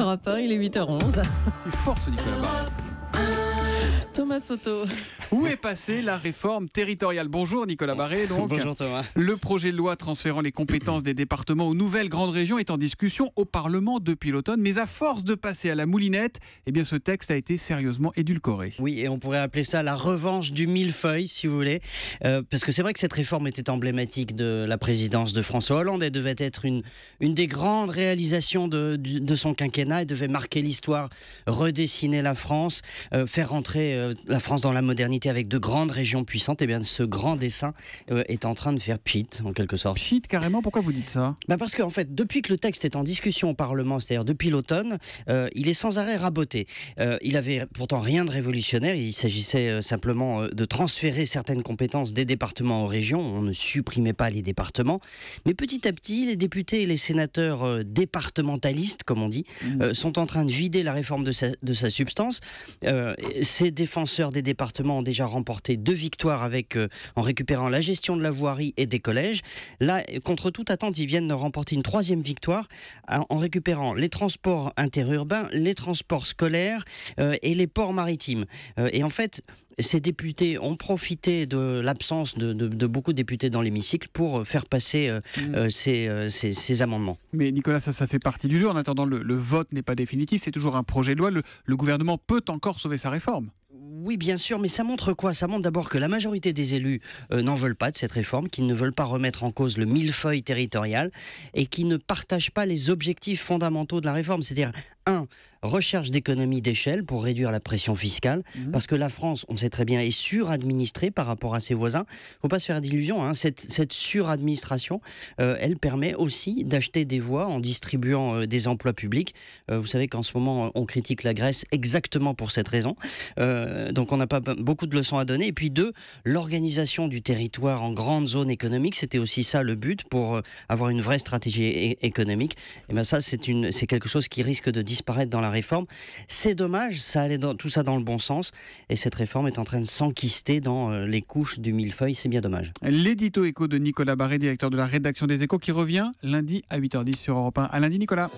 Europe 1, il est 8h11. Il est fort ce Nicolas Barret. Thomas Soto. Où est passée la réforme territoriale? Bonjour Nicolas Barret. Donc, bonjour Thomas. Le projet de loi transférant les compétences des départements aux nouvelles grandes régions est en discussion au Parlement depuis l'automne. Mais à force de passer à la moulinette, eh bien, ce texte a été sérieusement édulcoré. Oui, et on pourrait appeler ça la revanche du millefeuille, si vous voulez. Parce que c'est vrai que cette réforme était emblématique de la présidence de François Hollande. Elle devait être une des grandes réalisations de son quinquennat. Elle devait marquer l'histoire, redessiner la France, faire rentrer la France dans la modernité avec de grandes régions puissantes. Et bien, ce grand dessin est en train de faire pchit, en quelque sorte. Pchit, carrément, pourquoi vous dites ça? Parce qu'en fait, depuis que le texte est en discussion au Parlement, c'est-à-dire depuis l'automne, il est sans arrêt raboté. Il avait pourtant rien de révolutionnaire, il s'agissait simplement de transférer certaines compétences des départements aux régions. On ne supprimait pas les départements. Mais petit à petit, les députés et les sénateurs départementalistes, comme on dit, sont en train de vider la réforme de sa substance. Ces défenseurs des départements ont déjà remporté 2 victoires en récupérant la gestion de la voirie et des collèges. Là, contre toute attente, ils viennent de remporter une 3e victoire en récupérant les transports interurbains, les transports scolaires et les ports maritimes. Et en fait, ces députés ont profité de l'absence de beaucoup de députés dans l'hémicycle pour faire passer ces amendements. Mais Nicolas, ça fait partie du jeu. En attendant, le vote n'est pas définitif. C'est toujours un projet de loi. Le gouvernement peut encore sauver sa réforme. Oui, bien sûr, mais ça montre quoi? Ça montre d'abord que la majorité des élus n'en veulent pas de cette réforme, qu'ils ne veulent pas remettre en cause le millefeuille territorial et qui ne partagent pas les objectifs fondamentaux de la réforme. C'est-à-dire, 1. Recherche d'économie d'échelle pour réduire la pression fiscale, parce que la France, on sait très bien, est suradministrée par rapport à ses voisins. Il ne faut pas se faire d'illusions, hein. Cette suradministration, elle permet aussi d'acheter des voix en distribuant des emplois publics. Vous savez qu'en ce moment, on critique la Grèce exactement pour cette raison. Donc on n'a pas beaucoup de leçons à donner. Et puis 2, l'organisation du territoire en grandes zones économiques, c'était aussi ça le but pour avoir une vraie stratégie économique. Et bien ça, c'est quelque chose qui risque de disparaître dans la réforme. C'est dommage, ça allait tout ça dans le bon sens. Et cette réforme est en train de s'enquister dans les couches du millefeuille. C'est bien dommage. L'édito écho de Nicolas Barret, directeur de la rédaction des Échos, qui revient lundi à 8h10 sur Europe 1. À lundi, Nicolas.